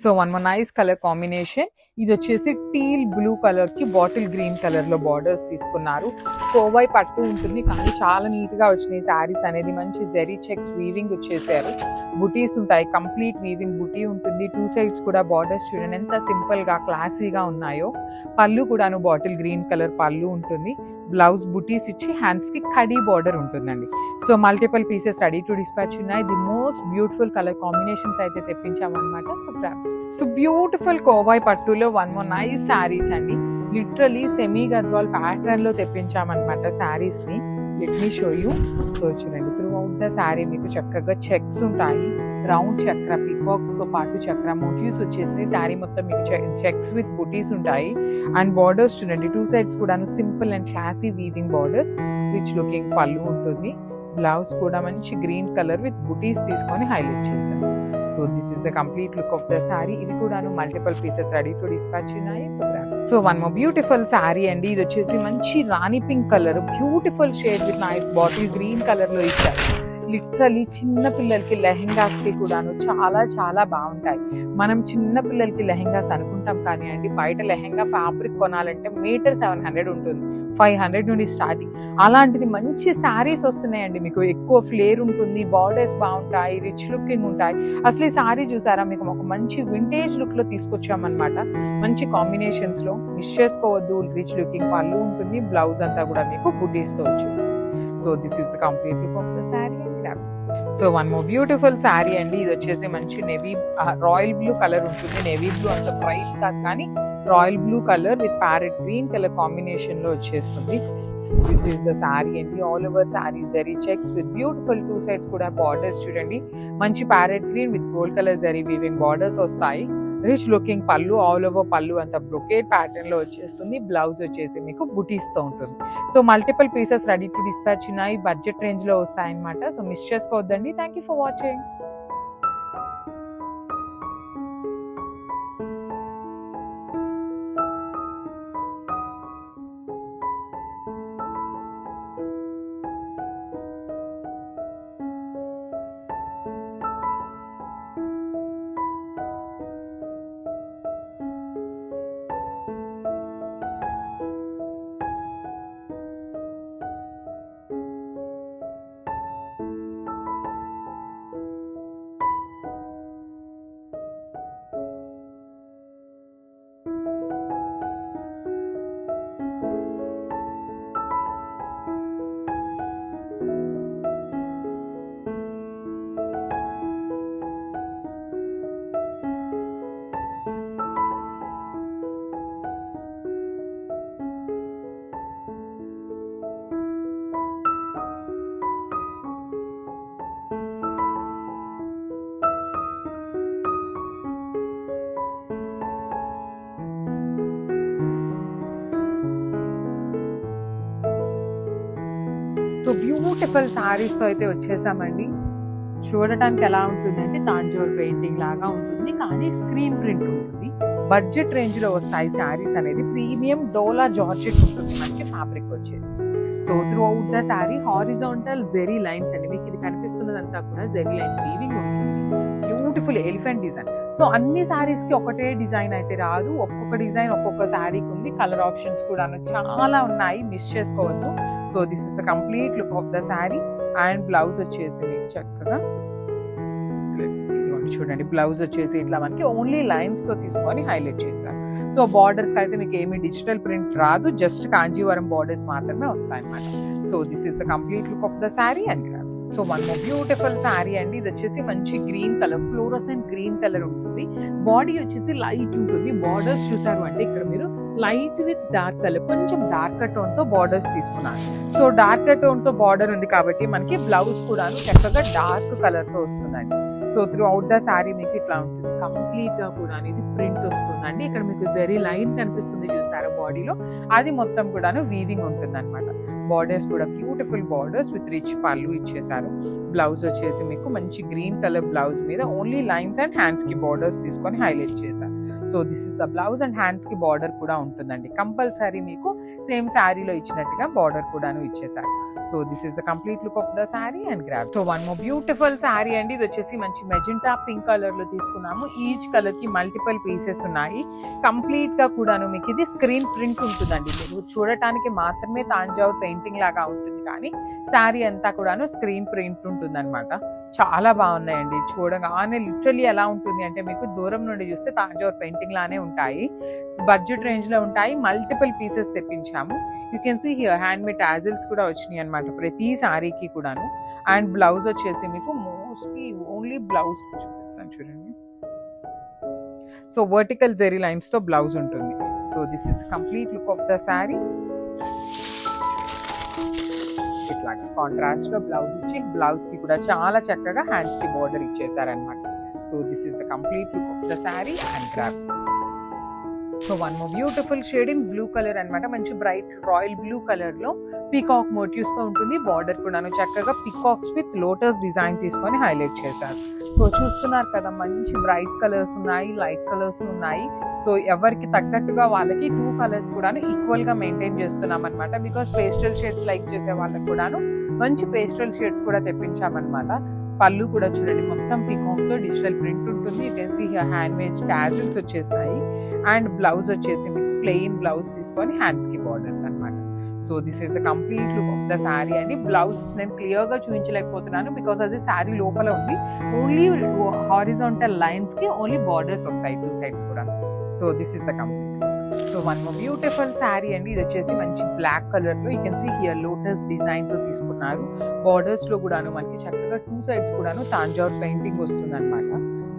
So one more nice colour combination. ఇది వచ్చేసి teal blue colour కి బాటిల్ గ్రీన్ కలర్ లో బార్డర్స్ తీసుకున్నారు. కోవై పట్టు ఉంటుంది కానీ చాలా నీట్ గా వచ్చినాయి శారీస్ అనేది. మంచి జెరీ చెక్స్ వీవింగ్ వచ్చేసారు. బుటీస్ ఉంటాయి, కంప్లీట్ వీవింగ్ బుటీ ఉంటుంది. టూ సైడ్స్ కూడా బార్డర్స్ చూడండి ఎంత సింపుల్ గా క్లాసీగా ఉన్నాయో. పళ్ళు కూడాను బాటిల్ గ్రీన్ కలర్ పళ్ళు ఉంటుంది. బ్లౌజ్ బుటీస్ ఇచ్చి హ్యాండ్స్ కి కడీ బార్డర్ ఉంటుందండి. So multiple pieces ready to dispatch ఉన్నాయి. The most beautiful colour combinations అయితే తెప్పించామన్నమాట. సో బ్యూటిఫుల్ కోవై పట్టులో వన్ మోర్ నైస్ శారీస్ అండి. లిటరలీ సెమీ గద్వాల్ ప్యాటర్న్ లో తెప్పించామన్నమాట శారీస్ ని. Let me show you. So చూడండి త్రూ అవుట్ ద శారీ మీకు చక్కగా చెక్స్ ఉంటాయి. రౌండ్ చక్ర పీకాక్స్ తో పాటు చక్ర మోటివ్స్ వచ్చేసి శారీ మొత్తం మీకు చెక్స్ విత్ బుటీస్ ఉంటాయి. అండ్ బార్డర్స్ చూడండి టూ సైడ్స్ కూడాను simple and classy weaving borders. Rich looking పళ్ళు ఉంటుంది. బ్లౌజ్ కూడా మంచి గ్రీన్ కలర్ విత్ బుటీస్ తీసుకొని హైలైట్ చేశాను. So this is the complete look of the sari. ఇవి కూడాను multiple pieces ready to dispatch ఉన్నాయి. So one more beautiful sari అండి. ఇది వచ్చేసి మంచి రాణి pink colour, beautiful shade with nice bottle green colour లో ఇచ్చారు. లిటరలీ చిన్న పిల్లలకి లెహెంగాస్ కి కూడాను చాలా చాలా బాగుంటాయి. మనం చిన్న పిల్లలకి లెహెంగాస్ అనుకుంటాం కానీ అండి బయట లెహెంగా ఫ్యాబ్రిక్ కొనాలంటే మీటర్ 700 ఉంటుంది, 500 నుండి స్టార్టింగ్. అలాంటిది మంచి శారీస్ వస్తున్నాయండి. మీకు ఎక్కువ ఫ్లేర్ ఉంటుంది, బార్డర్స్ బాగుంటాయి, రిచ్ లుకింగ్ ఉంటాయి. అసలు ఈ శారీ చూసారా, మీకు ఒక మంచి వింటేజ్ లుక్ లో తీసుకొచ్చామన్నమాట. మంచి కాంబినేషన్స్ లో మిస్ చేసుకోవద్దు. రిచ్ లుకింగ్ పళ్ళు ఉంటుంది. బ్లౌజ్ అంతా కూడా మీకు బుటీస్ తో వచ్చేస్తుంది. So this is the complete look of the sari and grasp. So one more beautiful sari అండి. ఇది వచ్చేసి మంచి నేవీ రాయల్ బ్లూ కలర్ ఉంటుంది. నేవీ బ్లూ అంత బ్రైట్ కాదు కానీ royal blue colour with parrot green colour combination లో వచ్చేస్తుంది. దిస్ ఈస్ ద శారీ అండి. All over sari zari checks with beautiful two sides కూడా బార్డర్స్ చూడండి. మంచి parrot green with gold colour zari weaving borders వస్తాయి. రిచ్ లుకింగ్ పళ్ళు, ఆల్ ఓవర్ పళ్ళు అంతా బ్రొకేట్ ప్యాటర్న్ లో వచ్చేస్తుంది. బ్లౌజ్ వచ్చేసి మీకు బుటీస్ తో ఉంటుంది. So multiple pieces ready to dispatch ఉన్నాయి. బడ్జెట్ రేంజ్ లో వస్తాయన్నమాట. సో మిస్ చేసుకోవద్దండి. Thank you for watching. So beautiful saris తో అయితే వచ్చేసామండి. చూడటానికి ఎలా ఉంటుంది అంటే తాంజోర్ పెయింటింగ్ లాగా ఉంటుంది కానీ స్క్రీన్ ప్రింట్ ఉంటుంది. బడ్జెట్ రేంజ్ లో వస్తాయి శారీస్ అనేది. ప్రీమియం డోలా జార్జెట్ ఉంటుంది మనకి ఫ్యాబ్రిక్ వచ్చేసి. So through out the sari horizontal zari lines అండి. మీకు ఇది కనిపిస్తున్నదంతా కూడా జెరీ లైన్ వీవింగ్ ఉంటుంది. Beautiful elephant design. సో అన్ని శారీస్ కి ఒకటే డిజైన్ అయితే రాదు. ఒక్కొక్క డిజైన్ ఒక్కొక్క శారీకి ఉంది. కలర్ ఆప్షన్స్ కూడా చాలా ఉన్నాయి, మిస్ చేసుకోవద్దు. So this is the complete look of the sari. And blouse వచ్చేసి మీకు చక్కగా చూడండి. బ్లౌజ్ వచ్చేసి ఇట్లా మనకి ఓన్లీ లైన్స్ తో తీసుకొని హైలైట్ చేశారు. సో బార్డర్స్ అయితే మీకు ఏమి డిజిటల్ ప్రింట్ రాదు, జస్ట్ కాంజీవరం బార్డర్స్ మాత్రమే వస్తాయి అన్నమాట. So this is the complete look of the sari and grams. So one more beautiful sari అండి. ఇది వచ్చేసి మంచి green colour, fluorescent green colour ఉంటుంది. బాడీ వచ్చేసి లైట్ ఉంటుంది. బార్డర్స్ చూసారు అంటే ఇక్కడ మీరు లైట్ విత్ డార్క్ కలర్, కొంచెం డార్కర్ టోన్ తో బార్డర్స్ తీసుకున్నారు. సో డార్కర్ టోన్ తో బార్డర్ ఉంది కాబట్టి మనకి బ్లౌజ్ కూడా చక్కగా డార్క్ కలర్ తో వస్తుందండి. So through out the sari మీకు ఇట్లా ఉంటుంది. కంప్లీట్ గా కూడా ఇది ప్రింట్ వస్తుందండి. ఇక్కడ మీకు జరీ లైన్ కనిపిస్తుంది చూసారా బాడీలో, అది మొత్తం కూడాను వీవింగ్ ఉంటుంది అనమాట. బార్డర్స్ కూడా బ్యూటిఫుల్ బార్డర్స్ విత్ రిచ్ పళ్ళు ఇచ్చేసారు. బ్లౌజ్ వచ్చేసి మీకు మంచి గ్రీన్ కలర్ బ్లౌజ్ మీద ఓన్లీ లైన్స్ అండ్ హ్యాండ్స్ కి బార్డర్స్ తీసుకొని హైలైట్ చేశారు. So this is the blouse and hands కి బార్డర్ కూడా ఉంటుందండి. కంపల్సరీ మీకు సేమ్ శారీలో ఇచ్చినట్టుగా బార్డర్ కూడాను ఇచ్చేసారు. So this is the complete look of the sari and grab. So one more beautiful sari అండి. ఇది వచ్చేసి మంచి మెజెంటా పింక్ కలర్ లో తీసుకున్నాము. ఈచ్ కలర్ కి మల్టిపుల్ పీసెస్ ఉన్నాయి. కంప్లీట్ గా కూడాను మీకు ఇది స్క్రీన్ ప్రింట్ ఉంటుందండి. మీరు చూడటానికి మాత్రమే తాంజావూర్ పెయింటింగ్ లాగా ఉంటుంది, కానీ శారీ అంతా కూడాను స్క్రీన్ ప్రింట్ ఉంటుంది అనమాట. చాలా బాగున్నాయండి. చూడగానే లిటరలీ ఎలా ఉంటుంది అంటే మీకు దూరం నుండి చూస్తే తాంజావూర్ పెయింటింగ్ లానే ఉంటాయి. బడ్జెట్ రేంజ్ లో ఉంటాయి. మల్టిపుల్ పీసెస్ తెప్పించాము. You can see here hand made tassels కూడా వచ్చినాయి అనమాట ప్రతి శారీకి కూడాను. అండ్ బ్లౌజ్ వచ్చేసి మీకు మోస్ట్లీ ఓన్లీ బ్లౌజ్ చూపిస్తాను చూడండి. సో వర్టికల్ జెరీ లైన్స్ తో బ్లౌజ్ ఉంటుంది. So this is complete look of the sari. ఇట్లాగా కాంట్రాస్ట్ లో బ్లౌజ్ ఇచ్చి బ్లౌజ్ కి కూడా చాలా చక్కగా హ్యాండ్స్ కి బోర్డర్ ఇచ్చేసారనమాట. So this is the complete look of the sari and grabs. So one more beautiful shade in blue colour అనమాట. మంచి బ్రైట్ రాయల్ బ్లూ కలర్ లో పీకాక్ మోటివ్స్ తో ఉంటుంది. బార్డర్ కూడాను చక్కగా పీకాక్స్ విత్ లోటస్ డిజైన్ తీసుకొని హైలైట్ చేశారు. సో చూస్తున్నారు కదా, మంచి బ్రైట్ కలర్స్ ఉన్నాయి, లైట్ కలర్స్ ఉన్నాయి. సో ఎవరికి తగ్గట్టుగా వాళ్ళకి 2 కలర్స్ కూడాను ఈక్వల్ గా మెయింటైన్ చేస్తున్నాం అనమాట. బికాస్ పేస్టల్ షేడ్స్ లైక్ చేసే వాళ్ళకి కూడాను మంచి పేస్టల్ షేడ్స్ కూడా తెప్పించామన్నమాట. పళ్ళు కూడా చూడండి, మొత్తం పీకాక్ తో డిజిటల్ ప్రింట్ ఉంటుంది. You can see here hand made tassels వచ్చేసాయి. అండ్ బ్లౌజ్ వచ్చేసి మీకు ప్లెయిన్ బ్లౌజ్ తీసుకొని హ్యాండ్స్ కి బార్డర్స్ అనమాట. So this is the complete look of the sari అండి. బ్లౌజ్ నేను క్లియర్ గా చూపించలేకపోతున్నాను బికాస్ అది శారీ లోపల ఉంది. ఓన్లీ హారిజాంటల్ లైన్స్ కి ఓన్లీ బార్డర్స్ వస్తాయి 2 sides కూడా. So this is the complete. So one more beautiful sari అండి. ఇది వచ్చేసి మంచి బ్లాక్ కలర్ లో you can see here lotus design తో తీసుకున్నారు. బార్డర్స్ లో కూడాను మనకి చక్కగా 2 sides కూడాను తాంజావూర్ పెయింటింగ్ వస్తుంది అనమాట.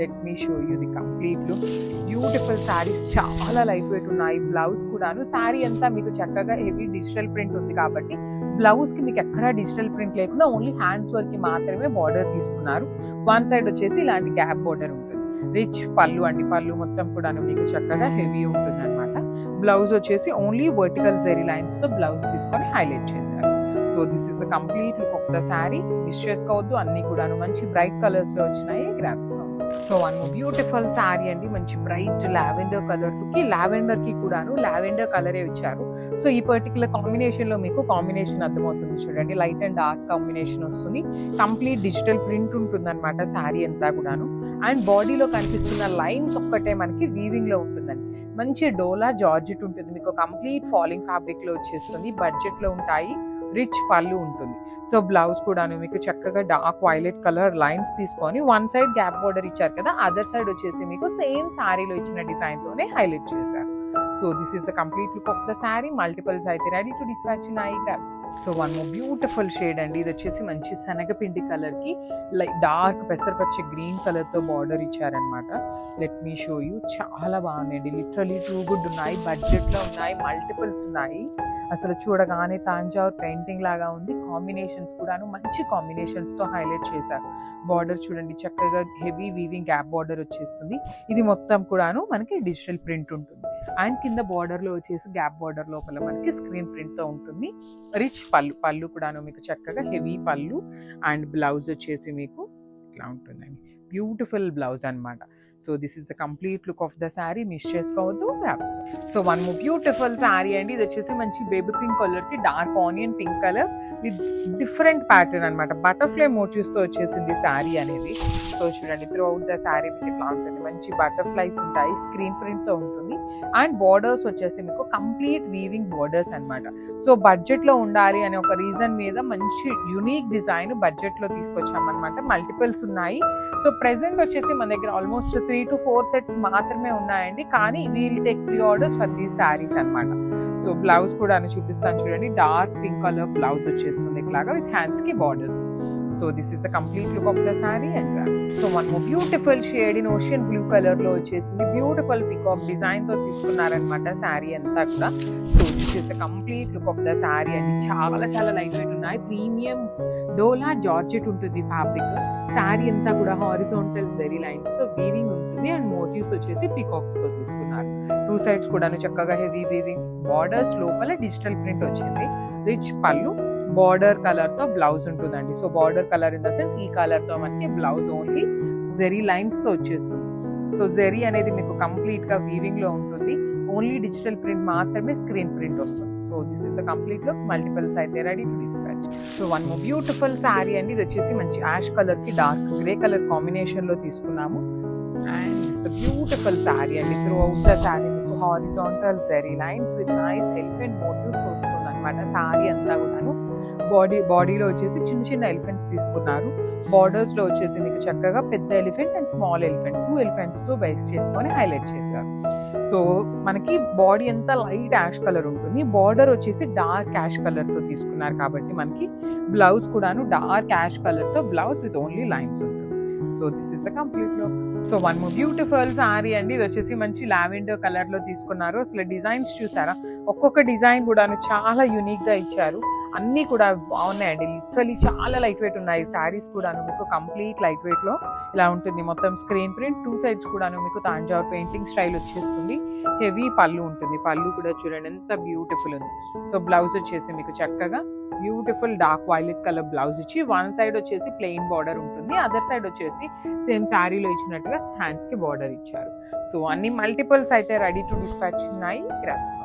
Let me show you the complete look. Beautiful saris, చాలా లైట్ వెయిట్ ఉన్నాయి. బ్లౌజ్ కూడాను శారీ అంతా మీకు చక్కగా హెవీ డిజిటల్ ప్రింట్ ఉంది కాబట్టి బ్లౌజ్ కి మీకు ఎక్కడా డిజిటల్ ప్రింట్ లేకుండా ఓన్లీ హ్యాండ్స్ వర్క్ కి మాత్రమే బార్డర్ తీసుకున్నారు. 1 side వచ్చేసి ఇలాంటి గ్యాప్ బార్డర్ ఉంటుంది. రిచ్ పళ్ళు అండి. పళ్ళు మొత్తం కూడాను మీకు చక్కగా హెవీ ఉంటుంది అనమాట. బ్లౌజ్ వచ్చేసి ఓన్లీ వర్టికల్ జెరీ లైన్స్ తో బ్లౌజ్ తీసుకొని హైలైట్ చేశారు. So this is the complete look of the sari. Miss చేసుకోవద్దు, అన్ని కూడాను మంచి బ్రైట్ కలర్స్ లో వచ్చినాయి grabs. So one beautiful sari అండి. మంచి బ్రైట్ లావెండర్ కలర్ కి, లావెండర్ కి కూడాను లావెండర్ కలరే ఇచ్చారు. సో ఈ పర్టికులర్ కాంబినేషన్ లో మీకు కాంబినేషన్ అర్థమవుతుంది చూడండి. లైట్ అండ్ డార్క్ కాంబినేషన్ వస్తుంది. కంప్లీట్ డిజిటల్ ప్రింట్ ఉంటుంది అనమాట శారీ అంతా కూడాను. అండ్ బాడీలో కనిపిస్తున్న లైన్స్ ఒక్కటే మనకి వీవింగ్ లో ఉంటుందండి. మంచి డోలా జార్జెట్ ఉంటుంది. మీకు కంప్లీట్ ఫాలింగ్ ఫ్యాబ్రిక్ లో వచ్చేస్తుంది. బడ్జెట్ లో ఉంటాయి. రిచ్ పళ్ళు ఉంటుంది. సో బ్లౌజ్ కూడాను మీకు చక్కగా డార్క్ వైలెట్ కలర్ లైన్స్ తీసుకొని 1 side గ్యాప్ బోర్డర్ ఇచ్చారు కదా, అదర్ సైడ్ వచ్చేసి మీకు సేమ్ శారీలో ఇచ్చిన డిజైన్ తోనే హైలైట్ చేశారు. So this is the complete look of the sari. Multiples అయితే ready to dispatch in I grabs. So one more beautiful shade అండి. ఇది వచ్చేసి మంచి శనగపిండి కలర్ కి డార్క్ పెసరపచ్చి గ్రీన్ కలర్ తో బార్డర్ ఇచ్చారనమాట. Let me show you. చాలా బాగున్నాయండి. లిటరలీ టూ గుడ్ ఉన్నాయి. బడ్జెట్ లో ఉన్నాయి. మల్టిపుల్స్ ఉన్నాయి. అసలు చూడగానే తాంజావూర్ పెయింటింగ్ లాగా ఉంది. కాంబినేషన్స్ కూడాను మంచి కాంబినేషన్స్ తో హైలైట్ చేశారు. బార్డర్ చూడండి, చక్కగా హెవీ వీవింగ్ గ్యాప్ బార్డర్ వచ్చేస్తుంది. ఇది మొత్తం కూడాను మనకి డిజిటల్ ప్రింట్ ఉంటుంది. అండ్ కింద బార్డర్ లో వచ్చేసి గ్యాప్ బార్డర్ లోపల మనకి స్క్రీన్ ప్రింట్ తో ఉంటుంది. రిచ్ పళ్ళు కూడాను మీకు చక్కగా హెవీ పళ్ళు. అండ్ బ్లౌజ్ వచ్చేసి మీకు ఇట్లా ఉంటుందండి. బ్యూటిఫుల్ బ్లౌజ్ అనమాట. So this is the complete look of the sari. Miss చేసుకోవద్దు grabs. So one more beautiful sari అండి. ఇది వచ్చేసి మంచి బేబీ పింక్ కలర్ కి dark onion pink colour with different pattern అనమాట. బటర్ఫ్లై మోటివ్స్ తో వచ్చేసింది శారీ అనేది. సో చూడండి, త్రూ అవుట్ ద శారీ మీకు ఇట్లా ఉంటుంది. మంచి బటర్ఫ్లైస్ ఉంటాయి. స్క్రీన్ ప్రింట్ తో ఉంటుంది. అండ్ బార్డర్స్ వచ్చేసి మీకు కంప్లీట్ వీవింగ్ బార్డర్స్ అనమాట. సో బడ్జెట్ లో ఉండాలి అనే ఒక రీజన్ మీద మంచి యునిక్ డిజైన్ బడ్జెట్ లో తీసుకొచ్చామన్నమాట. మల్టిపుల్స్ ఉన్నాయి. సో ప్రెసెంట్ వచ్చేసి మన దగ్గర ఆల్మోస్ట్ 3 to 4 sets మాత్రమే ఉన్నాయండి. కానీ we'll take pre orders for these saris అనమాట. సో బ్లౌజ్ కూడా చూపిస్తాను చూడండి. డార్క్ పింక్ కలర్ బ్లౌజ్ వచ్చేస్తుంది ఇట్లాగా విత్ హ్యాండ్స్ కి borders. So this is the complete look of the sari and grabs. So one more beautiful shade in ocean blue colour లో వచ్చేసింది. Beautiful peacock design తో తీసుకున్నారనమాట శారీ అంతా కూడా. So this is the complete look of the sari అండి. చాలా light weight ఉన్నాయి. Premium డోలా georgette ఉంటుంది fabric. Sari అంతా కూడా హారిజాంటల్ జెరీ లైన్స్ తో వీవింగ్ ఉంటుంది. అండ్ మోటివ్స్ వచ్చేసి పికాక్స్ తో తీసుకున్నారు. 2 sides కూడా చక్కగా హెవీ వీవింగ్ బార్డర్స్ లోపల డిజిటల్ ప్రింట్ వచ్చింది. రిచ్ పళ్ళు, బార్డర్ కలర్ తో బ్లౌజ్ ఉంటుందండి. So border colour in the sense ఈ కలర్ తో మనకి బ్లౌజ్ ఓన్లీ జెరీ లైన్స్ తో వచ్చేస్తుంది. సో జెరీ అనేది మీకు కంప్లీట్ గా వీవింగ్ లో ఉంటుంది. ఓన్లీ డిజిటల్ ప్రింట్ మాత్రమే స్క్రీన్ ప్రింట్ వస్తుంది. So this is the complete look. Multiples అయితే ready to dispatch. So one more beautiful sari అండి. ఇది వచ్చేసి మంచి యాష్ కలర్ కి డార్క్ గ్రే కలర్ కాంబినేషన్ లో తీసుకున్నాము. And it's the beautiful sari అండి. త్రూ అవుట్ ద శారీ మీకు horizontal zari lines with nice elephant motives వస్తుంది అనమాట. శారీ అంతా కూడాను బాడీలో వచ్చేసి చిన్న చిన్న ఎలిఫెంట్స్ తీసుకున్నారు. బార్డర్స్ లో వచ్చేసి మీకు చక్కగా పెద్ద elephant and small elephant 2 elephants తో బేస్ చేసుకొని హైలైట్ చేశారు. సో మనకి బాడీ అంతా లైట్ యాష్ కలర్ ఉంటుంది. బార్డర్ వచ్చేసి డార్క్ యాష్ కలర్ తో తీసుకున్నారు కాబట్టి మనకి బ్లౌజ్ కూడాను డార్క్ యాష్ కలర్ తో బ్లౌజ్ విత్ ఓన్లీ లైన్స్ ఉంటుంది. So this is the complete look. So one more beautiful sari అండి. ఇది వచ్చేసి మంచి లావెండర్ కలర్ లో తీసుకున్నారు. అసలు డిజైన్స్ చూసారా, ఒక్కొక్క డిజైన్ కూడాను చాలా యూనిక్ గా ఇచ్చారు. అన్ని కూడా బాగున్నాయండి. లిటరలీ చాలా లైట్ వెయిట్ ఉన్నాయి శారీస్ కూడాను. మీకు కంప్లీట్ లైట్ వెయిట్ లో ఇలా ఉంటుంది. మొత్తం స్క్రీన్ ప్రింట్ 2 సైడ్స్ కూడాను మీకు తాంజావూర్ పెయింటింగ్ స్టైల్ వచ్చేస్తుంది. హెవీ పళ్ళు ఉంటుంది. పళ్ళు కూడా చూడండి ఎంత బ్యూటిఫుల్ ఉంది. సో బ్లౌజ్ వచ్చేసి మీకు చక్కగా beautiful dark violet colour blouse ఇచ్చి వన్ సైడ్ వచ్చేసి ప్లెయిన్ బార్డర్ ఉంటుంది. అదర్ సైడ్ వచ్చేసి సేమ్ శారీలో ఇచ్చినట్టుగా హ్యాండ్స్ కి బార్డర్ ఇచ్చారు. సో అన్ని మల్టిపుల్స్ అయితే రెడీ టు డిస్పాచ్ ఉన్నాయి. గ్రాబ్స్.